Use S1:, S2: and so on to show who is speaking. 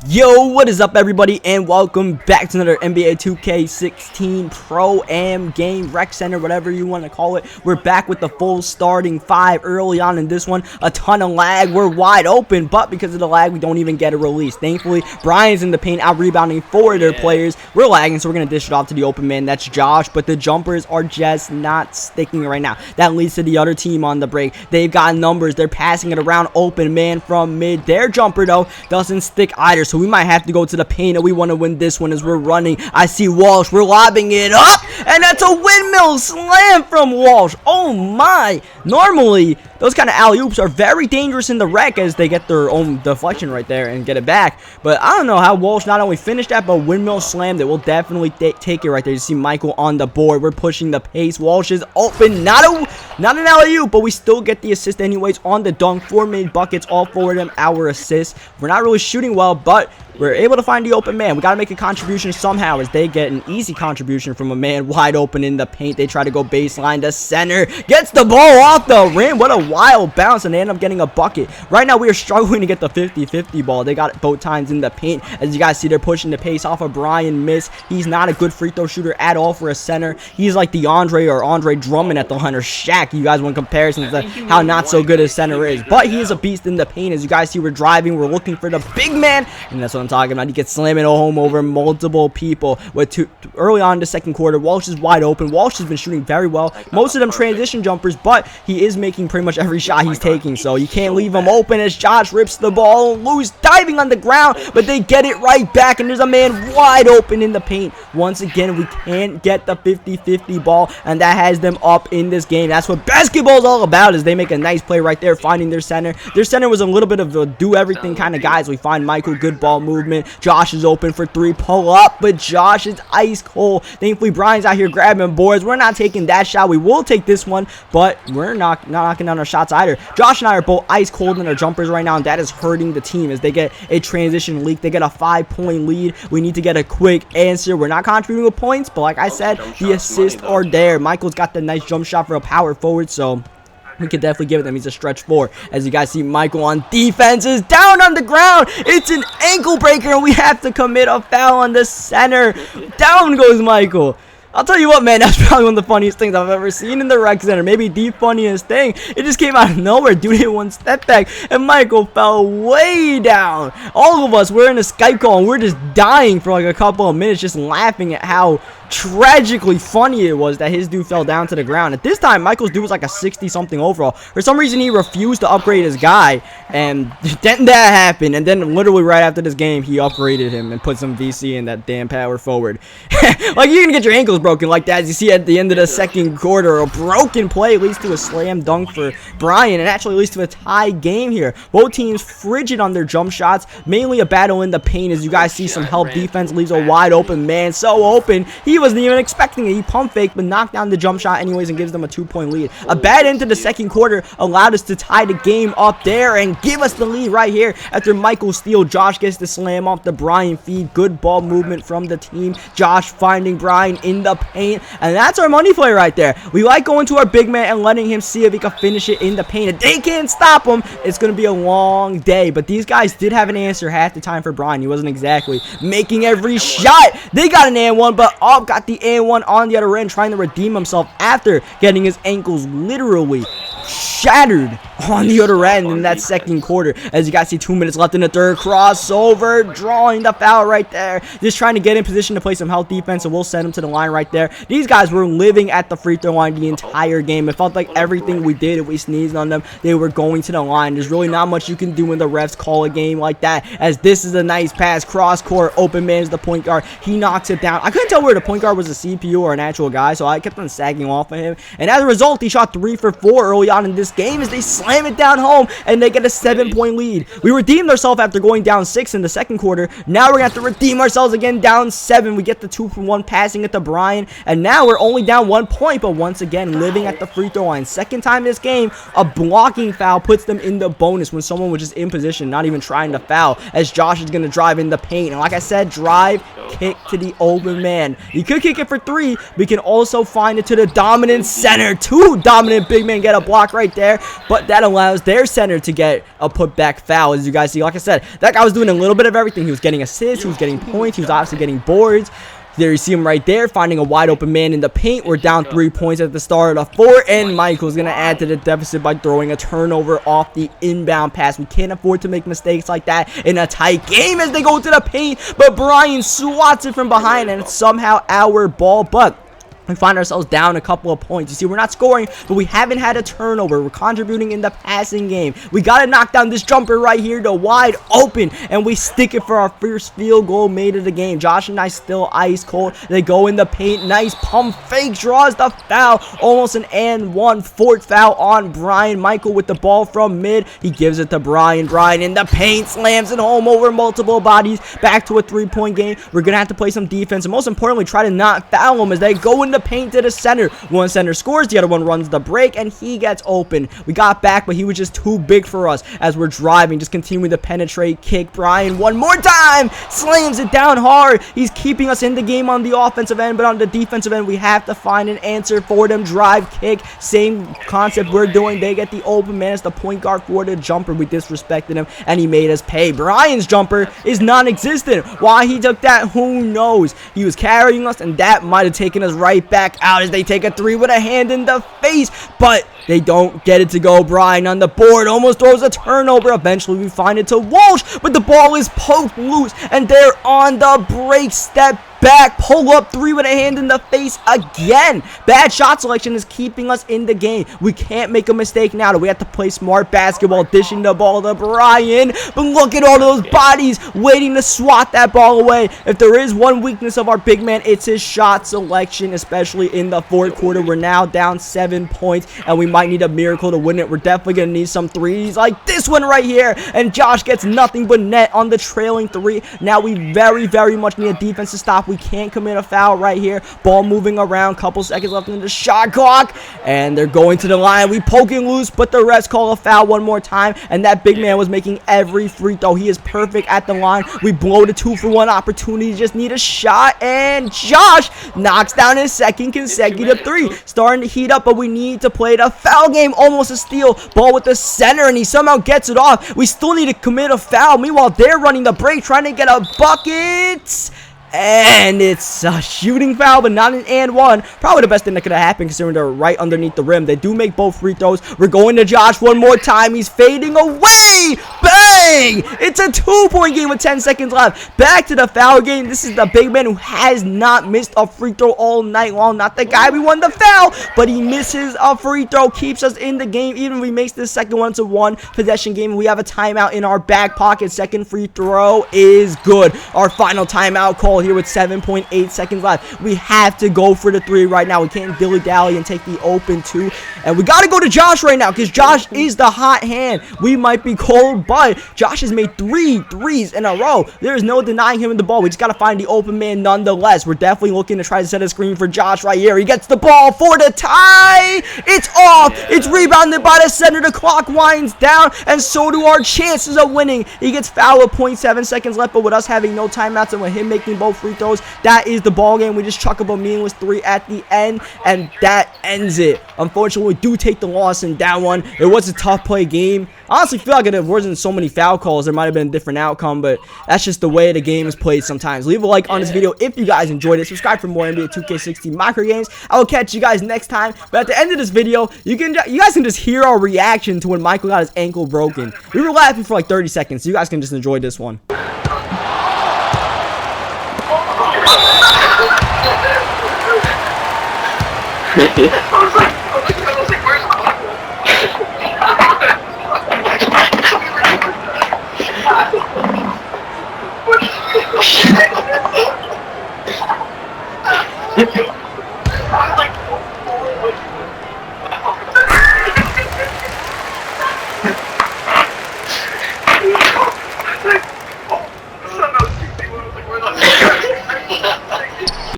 S1: Yo, what is up everybody, and welcome back to another NBA 2K16 Pro-Am game, Rec Center, whatever you want to call it. We're back with the full starting five early on in this one. A ton of lag. We're wide open, but because of the lag, we don't even get a release. Thankfully, Brian's in the paint, out rebounding for their players. We're lagging, so we're going to dish it off to the open man. That's Josh, but the jumpers are just not sticking right now. That leads to the other team on the break. They've got numbers. They're passing it around open man from mid. Their jumper, though, doesn't stick either, so we might have to go to the paint, and we want to win this one as we're running. I see Walsh. We're lobbing it up, and that's a windmill slam from Walsh. Oh my. Normally, those kind of alley-oops are very dangerous in the rec as they get their own deflection right there and get it back. But I don't know how Walsh not only finished that, but windmill slammed it. We'll definitely take it right there. You see Michael on the board. We're pushing the pace. Walsh is open. Not an alley-oop, but we still get the assist anyways on the dunk. 4 made buckets, all 4 of them our assists. We're not really shooting well, but we're able to find the open man. We got to make a contribution somehow as they get an easy contribution from a man wide open in the paint. They try to go baseline to center. Gets the ball off the rim. What a wild bounce, and they end up getting a bucket. Right now, we are struggling to get the 50-50 ball. They got it both times in the paint. As you guys see, they're pushing the pace off of Brian Miss. He's not a good free throw shooter at all for a center. He's like the Andre Drummond at the Hunter Shaq. You guys want comparisons to how not so good his center is. But he is a beast in the paint. As you guys see, we're driving. We're looking for the big man, and that's what I'm talking about. He gets slamming home over multiple people. With early on in the second quarter, Walsh is wide open. Walsh has been shooting very well. Most of them transition jumpers, but he is making pretty much every shot he's taking, so you can't leave him open as Josh rips the ball loose, diving on the ground, but they get it right back, and there's a man wide open in the paint. Once again, we can't get the 50-50 ball, and that has them up in this game. That's what basketball is all about, is they make a nice play right there, finding their center. Their center was a little bit of a do-everything kind of guy, so we find Michael, good ball movement. Josh is open for 3, pull up, but Josh is ice cold. Thankfully, Brian's out here grabbing boards. We're not taking that shot. We will take this one, but we're not knocking down our shots either. Josh and I are both ice cold in our jumpers right now, and that is hurting the team as they get a transition leak. They get a 5-point lead. We need to get a quick answer. We're not contributing with points, but like I said, the assists are there. Michael's got the nice jump shot for a power forward, so we could definitely give it them. He's a stretch 4. As you guys see, Michael on defense is down on the ground. It's an ankle breaker, and we have to commit a foul on the center. Down goes Michael. I'll tell you what, man, that's probably one of the funniest things I've ever seen in the rec center. Maybe the funniest thing. It just came out of nowhere. Dude hit one step back, and Michael fell way down. All of us were in a Skype call, and we're just dying for like a couple of minutes, just laughing at how tragically funny it was that his dude fell down to the ground. At this time, Michael's dude was like a 60-something overall. For some reason, he refused to upgrade his guy, and then that happened. And then literally right after this game, he upgraded him and put some VC in that damn power forward. Like, you're gonna get your ankles broken like that. As you see at the end of the second quarter, a broken play leads to a slam dunk for Brian, and actually leads to a tie game here. Both teams frigid on their jump shots, mainly a battle in the paint. As you guys see, some help defense leaves a wide open man, so open he wasn't even expecting it. He pump fake, but knocked down the jump shot anyways and gives them a 2-point lead. A bad end to the second quarter allowed us to tie the game up there and give us the lead right here after Michael steal. Josh gets the slam off the Brian feed. Good ball movement from the team. Josh finding Brian in the paint, and that's our money play right there. We like going to our big man and letting him see if he can finish it in the paint. If they can't stop him, it's going to be a long day, but these guys did have an answer half the time for Brian. He wasn't exactly making every shot. They got an and-one, but got the and-one on the other end, trying to redeem himself after getting his ankles literally shattered on the other end in that second quarter. As you guys see, 2 minutes left in the third. Crossover, drawing the foul right there. Just trying to get in position to play some help defense, and we'll send him to the line right there. These guys were living at the free throw line the entire game. It felt like everything we did, if we sneezed on them, they were going to the line. There's really not much you can do when the refs call a game like that, as this is a nice pass. Cross court, open man is the point guard. He knocks it down. I couldn't tell where the point guard was a CPU or an actual guy, so I kept on sagging off of him. And as a result, he shot 3 for 4 early on in this game as they slam it down home and they get a 7-point lead. We redeemed ourselves after going down 6 in the second quarter. Now we're gonna have to redeem ourselves again, down 7. We get the 2-for-1 passing it to Brian, and now we're only down 1 point, but once again living at the free throw line. Second time this game, a blocking foul puts them in the bonus when someone was just in position, not even trying to foul, as Josh is gonna drive in the paint. And like I said, drive kick to the open man. You could kick it for 3. We can also find it to the dominant center. 2 dominant big men get a block right there, but that allows their center to get a putback foul. As you guys see, like I said, that guy was doing a little bit of everything. He was getting assists, he was getting points, he was obviously getting boards. There you see him right there, finding a wide open man in the paint. We're down 3 points at the start of the 4, and Michael's going to add to the deficit by throwing a turnover off the inbound pass. We can't afford to make mistakes like that in a tight game as they go to the paint, but Brian swats it from behind, and it's somehow our ball, but we find ourselves down a couple of points. You see, we're not scoring, but we haven't had a turnover. We're contributing in the passing game. We got to knock down this jumper right here to wide open, and we stick it for our first field goal made of the game. Josh and I still ice cold. They go in the paint. Nice pump fake. Draws the foul. Almost an and one. 4th foul on Brian. Michael with the ball from mid. He gives it to Brian. Brian in the paint. Slams it home over multiple bodies. Back to a 3-point game. We're going to have to play some defense, and most importantly, try to not foul them as they go in the paint to the center. One center scores, the other one runs the break, and he gets open. We got back, but he was just too big for us as we're driving, just continuing to penetrate. Kick. Brian one more time slams it down hard. He's keeping us in the game on the offensive end, but on the defensive end we have to find an answer for them. Drive, kick, same concept we're doing. They get the open man as the point guard for the jumper. We disrespected him and he made us pay. Brian's jumper is non-existent. Why he took that, who knows? He was carrying us, and that might have taken us right back out as they take a 3 with a hand in the face, but they don't get it to go. Brian on the board almost throws a turnover. Eventually we find it to Walsh, but the ball is poked loose and they're on the break. Step back, pull up 3 with a hand in the face again. Bad shot selection is keeping us in the game. We can't make a mistake now. We have to play smart basketball, dishing the ball to Brian, but look at all those bodies waiting to swat that ball away. If there is one weakness of our big man, it's his shot selection, especially in the 4th quarter. We're now down 7 points and we might need a miracle to win it. We're definitely going to need some threes like this one right here, and Josh gets nothing but net on the trailing 3. Now we very much need a defense to stop. We can't commit a foul right here. Ball moving around, couple seconds left in the shot clock, and they're going to the line. We poking loose, but the refs call a foul one more time, and that big man was making every free throw. He is perfect at the line. We blow the 2-for-1 opportunity, just need a shot, and Josh knocks down his 2nd consecutive 3. Starting to heat up, but we need to play the foul game. Almost a steal. Ball with the center, and he somehow gets it off. We still need to commit a foul. Meanwhile, they're running the break, trying to get a bucket. And it's a shooting foul, but not an and one. Probably the best thing that could have happened considering they're right underneath the rim. They do make both free throws. We're going to Josh one more time. He's fading away. Bang! It's a 2-point game with 10 seconds left. Back to the foul game. This is the big man who has not missed a free throw all night long. Not the guy we won the foul, but he misses a free throw. Keeps us in the game. Even if we makes this second one to 1 possession game, we have a timeout in our back pocket. Second free throw is good. Our final timeout call here with 7.8 seconds left. We have to go for the 3 right now. We can't dilly-dally and take the open 2. And we got to go to Josh right now because Josh is the hot hand. We might be cold, but Josh has made 3 threes in a row. There is no denying him the ball. We just got to find the open man nonetheless. We're definitely looking to try to set a screen for Josh right here. He gets the ball for the tie. It's off. It's rebounded by the center. The clock winds down, and so do our chances of winning. He gets fouled with 0.7 seconds left, but with us having no timeouts and with him making both free throws, that is the ball game. We just chuck up a meaningless 3 at the end, and that ends it. Unfortunately, we do take the loss in that one. It was a tough play game. I honestly feel like if there wasn't so many foul calls, there might have been a different outcome, but that's just the way the game is played sometimes. Leave a like on this video if you guys enjoyed it. Subscribe for more NBA 2K16 micro games. I will catch you guys next time. But at the end of this video, you guys can just hear our reaction to when Michael got his ankle broken. We were laughing for like 30 seconds, so you guys can just enjoy this one.
S2: What?